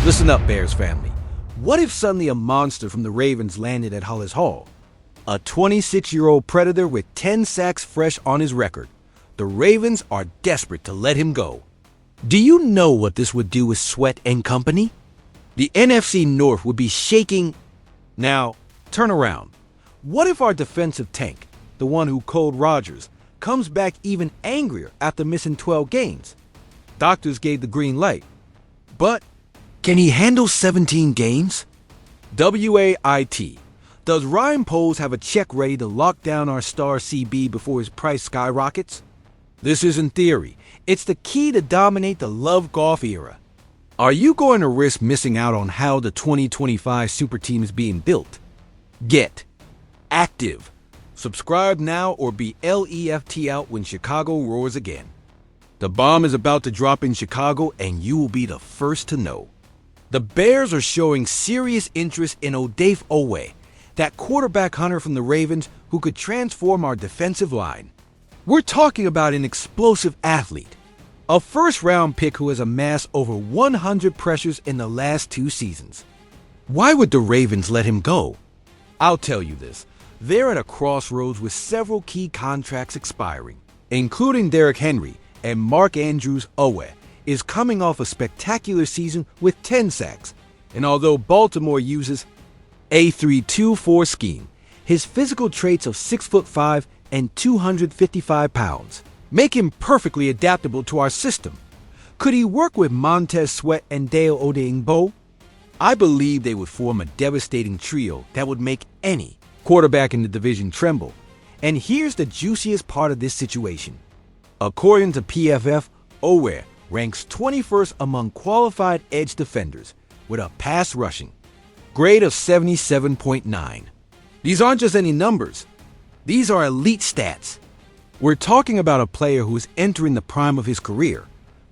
Listen up, Bears family. What if suddenly a monster from the Ravens landed at Hollis Hall? A 26-year-old predator with 10 sacks fresh on his record. The Ravens are desperate to let him go. Do you know what this would do with Sweat and company? The NFC North would be shaking. Now, turn around. What if our defensive tank, the one who called Rodgers, comes back even angrier after missing 12 games? Doctors gave the green light. But can he handle 17 games? WAIT. Does Ryan Poles have a check ready to lock down our star CB before his price skyrockets? This isn't theory. It's the key to dominate the Love Golf era. Are you going to risk missing out on how the 2025 super team is being built? Get active. Subscribe now or be left out when Chicago roars again. The bomb is about to drop in Chicago and you will be the first to know. The Bears are showing serious interest in Oweh, that quarterback hunter from the Ravens who could transform our defensive line. We're talking about an explosive athlete, a first-round pick who has amassed over 100 pressures in the last 2 seasons. Why would the Ravens let him go? I'll tell you this. They're at a crossroads with several key contracts expiring, including Derrick Henry and Mark Andrews. Oweh is coming off a spectacular season with 10 sacks, and although Baltimore uses a 3-2-4 scheme, his physical traits of 6'5" and 255 pounds make him perfectly adaptable to our system. Could he work with Montez Sweat and Dale Odeyingbo? I believe they would form a devastating trio that would make any quarterback in the division tremble. And here's the juiciest part of this situation. According to PFF, Oweh ranks 21st among qualified edge defenders with a pass rushing grade of 77.9. These aren't just any numbers. These are elite stats. We're talking about a player who is entering the prime of his career,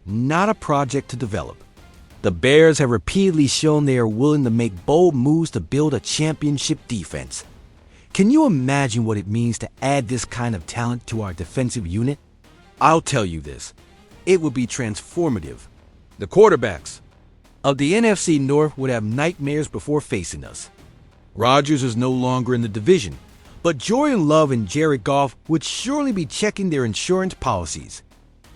not a project to develop. The Bears have repeatedly shown they are willing to make bold moves to build a championship defense. Can you imagine what it means to add this kind of talent to our defensive unit? I'll tell you this. It would be transformative. The quarterbacks of the NFC North would have nightmares before facing us. Rodgers is no longer in the division, but Jordan Love and Jared Goff would surely be checking their insurance policies.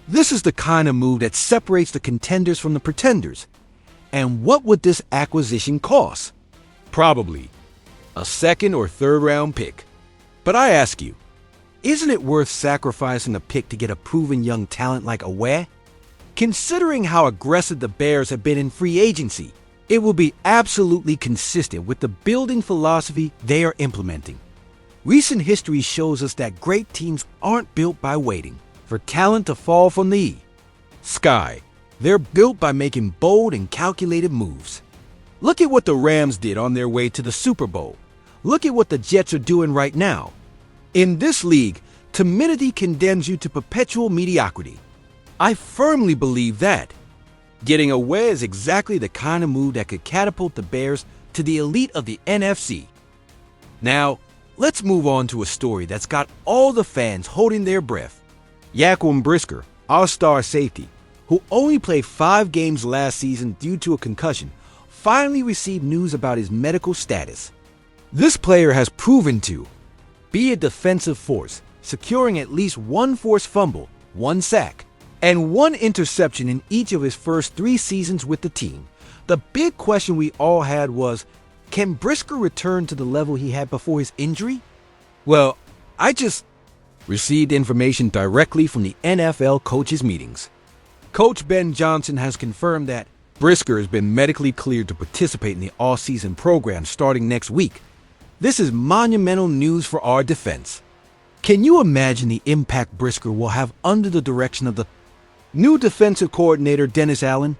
This is the kind of move that separates the contenders from the pretenders. And what would this acquisition cost? Probably a 2nd or 3rd round pick. But I ask you, isn't it worth sacrificing a pick to get a proven young talent like Oweh? Considering how aggressive the Bears have been in free agency, it will be absolutely consistent with the building philosophy they are implementing. Recent history shows us that great teams aren't built by waiting for talent to fall from the sky. They're built by making bold and calculated moves. Look at what the Rams did on their way to the Super Bowl. Look at what the Jets are doing right now. In this league, timidity condemns you to perpetual mediocrity. I firmly believe that. Getting Oweh is exactly the kind of move that could catapult the Bears to the elite of the NFC. Now, let's move on to a story that's got all the fans holding their breath. Jaquan Brisker, our star safety, who only played 5 games last season due to a concussion, finally received news about his medical status. This player has proven to be a defensive force, securing at least 1 forced fumble, 1 sack, and 1 interception in each of his first 3 seasons with the team. The big question we all had was, can Brisker return to the level he had before his injury? Well, I just received information directly from the NFL coaches' meetings. Coach Ben Johnson has confirmed that Brisker has been medically cleared to participate in the all-season program starting next week. This is monumental news for our defense. Can you imagine the impact Brisker will have under the direction of the new defensive coordinator Dennis Allen?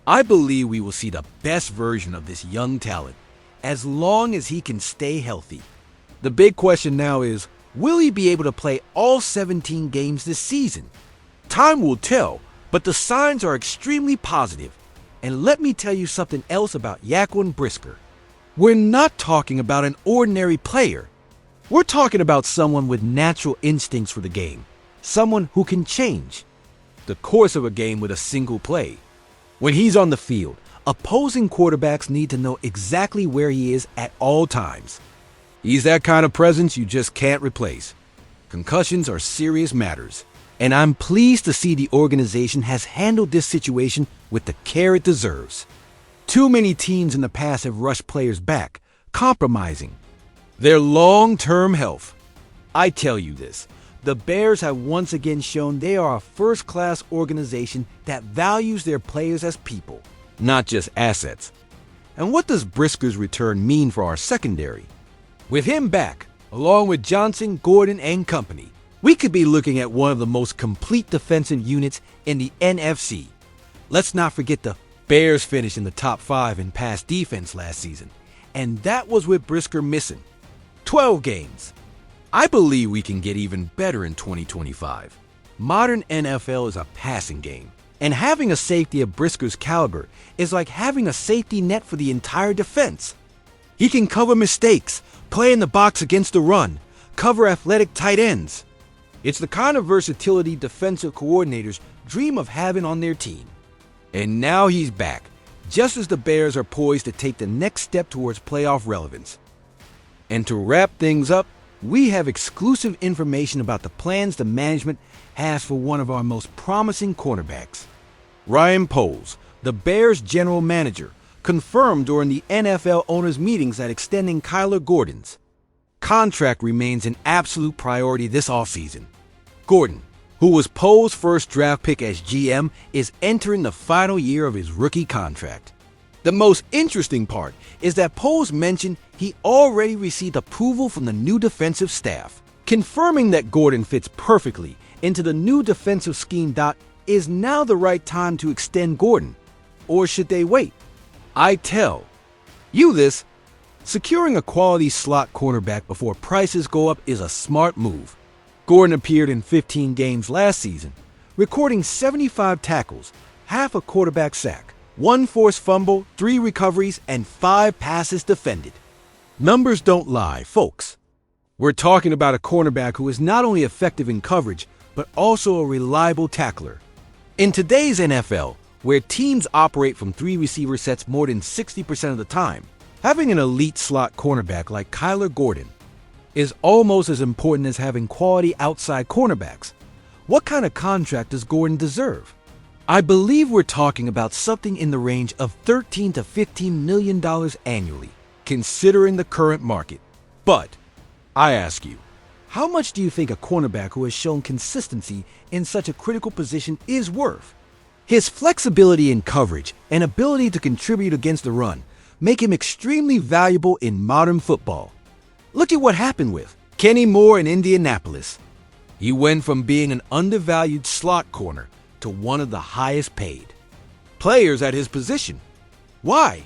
I believe we will see the best version of this young talent as long as he can stay healthy. The big question now is, will he be able to play all 17 games this season? Time will tell, but the signs are extremely positive. And let me tell you something else about Jaquan Brisker. We're not talking about an ordinary player. We're talking about someone with natural instincts for the game, someone who can change the course of a game with a single play. When he's on the field, Opposing quarterbacks need to know exactly where he is at all times. He's that kind of presence you just can't replace. Concussions are serious matters, and I'm pleased to see the organization has handled this situation with the care it deserves. Too many teams in the past have rushed players back, compromising their long-term health. I tell you this, the Bears have once again shown they are a first-class organization that values their players as people, not just assets. And what does Brisker's return mean for our secondary? With him back, along with Johnson, Gordon, and company, we could be looking at one of the most complete defensive units in the NFC. Let's not forget the Bears finished in the top 5 in pass defense last season, and that was with Brisker missing 12 games. I believe we can get even better in 2025. Modern NFL is a passing game, and having a safety of Brisker's caliber is like having a safety net for the entire defense. He can cover mistakes, play in the box against the run, cover athletic tight ends. It's the kind of versatility defensive coordinators dream of having on their team. And now he's back, just as the Bears are poised to take the next step towards playoff relevance. And to wrap things up, we have exclusive information about the plans the management has for one of our most promising cornerbacks. Ryan Poles, the Bears general manager, confirmed during the NFL owners' meetings that extending Kyler Gordon's contract remains an absolute priority this offseason. Gordon, who was Poles' first draft pick as GM, is entering the final year of his rookie contract. The most interesting part is that Poles mentioned he already received approval from the new defensive staff, confirming that Gordon fits perfectly into the new defensive scheme. Is now the right time to extend Gordon, or should they wait? I tell you this, securing a quality slot cornerback before prices go up is a smart move. Gordon appeared in 15 games last season, recording 75 tackles, half a quarterback sack, 1 forced fumble, 3 recoveries, and 5 passes defended. Numbers don't lie, folks. We're talking about a cornerback who is not only effective in coverage, but also a reliable tackler. In today's NFL, where teams operate from 3 receiver sets more than 60% of the time, having an elite slot cornerback like Kyler Gordon is almost as important as having quality outside cornerbacks. What kind of contract does Gordon deserve? I believe we're talking about something in the range of $13 to $15 million annually, considering the current market. But I ask you, how much do you think a cornerback who has shown consistency in such a critical position is worth? His flexibility in coverage and ability to contribute against the run make him extremely valuable in modern football. Look at what happened with Kenny Moore in Indianapolis. He went from being an undervalued slot corner to one of the highest paid players at his position. Why?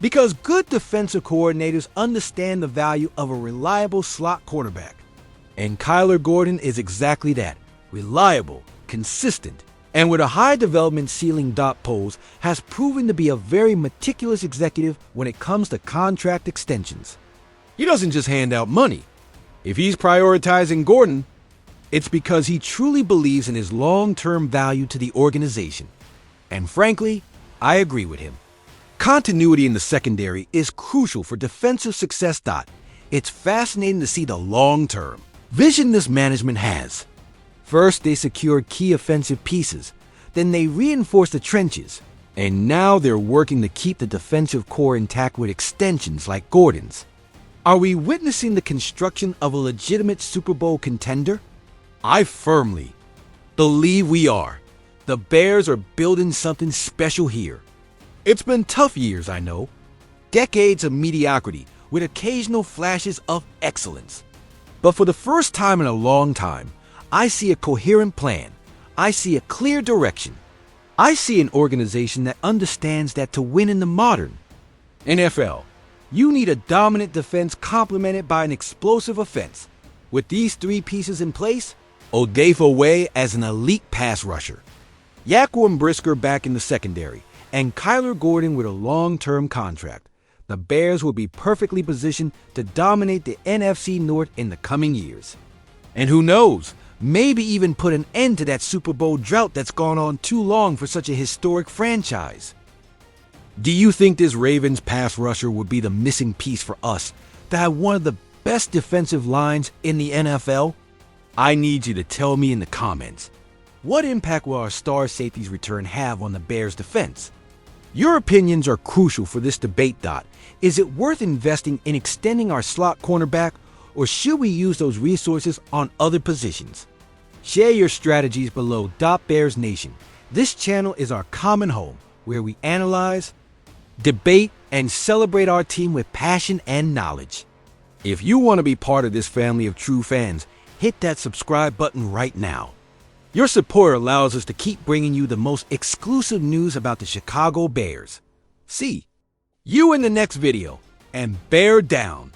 Because good defensive coordinators understand the value of a reliable slot cornerback. And Kyler Gordon is exactly that, reliable, consistent, and with a high development ceiling. Poles has proven to be a very meticulous executive when it comes to contract extensions. He doesn't just hand out money. If he's prioritizing Gordon, it's because he truly believes in his long-term value to the organization. And frankly, I agree with him. Continuity in the secondary is crucial for defensive success. It's fascinating to see the long-term vision this management has. First, they secured key offensive pieces. Then they reinforced the trenches. And now they're working to keep the defensive core intact with extensions like Gordon's. Are we witnessing the construction of a legitimate Super Bowl contender? I firmly believe we are. The Bears are building something special here. It's been tough years, I know. Decades of mediocrity with occasional flashes of excellence. But for the first time in a long time, I see a coherent plan. I see a clear direction. I see an organization that understands that to win in the modern NFL, you need a dominant defense complemented by an explosive offense. With these 3 pieces in place, Odafe as an elite pass rusher, Jaquan Brisker back in the secondary, and Kyler Gordon with a long-term contract, the Bears will be perfectly positioned to dominate the NFC North in the coming years. And who knows, maybe even put an end to that Super Bowl drought that's gone on too long for such a historic franchise. Do you think this Ravens pass rusher would be the missing piece for us to have one of the best defensive lines in the NFL? I need you to tell me in the comments. What impact will our star safety's return have on the Bears' defense? Your opinions are crucial for this debate. Is it worth investing in extending our slot cornerback, or should we use those resources on other positions? Share your strategies below. Bears Nation. This channel is our common home where we analyze, debate, and celebrate our team with passion and knowledge. If you want to be part of this family of true fans, hit that subscribe button right now. Your support allows us to keep bringing you the most exclusive news about the Chicago Bears. See you in the next video, and bear down.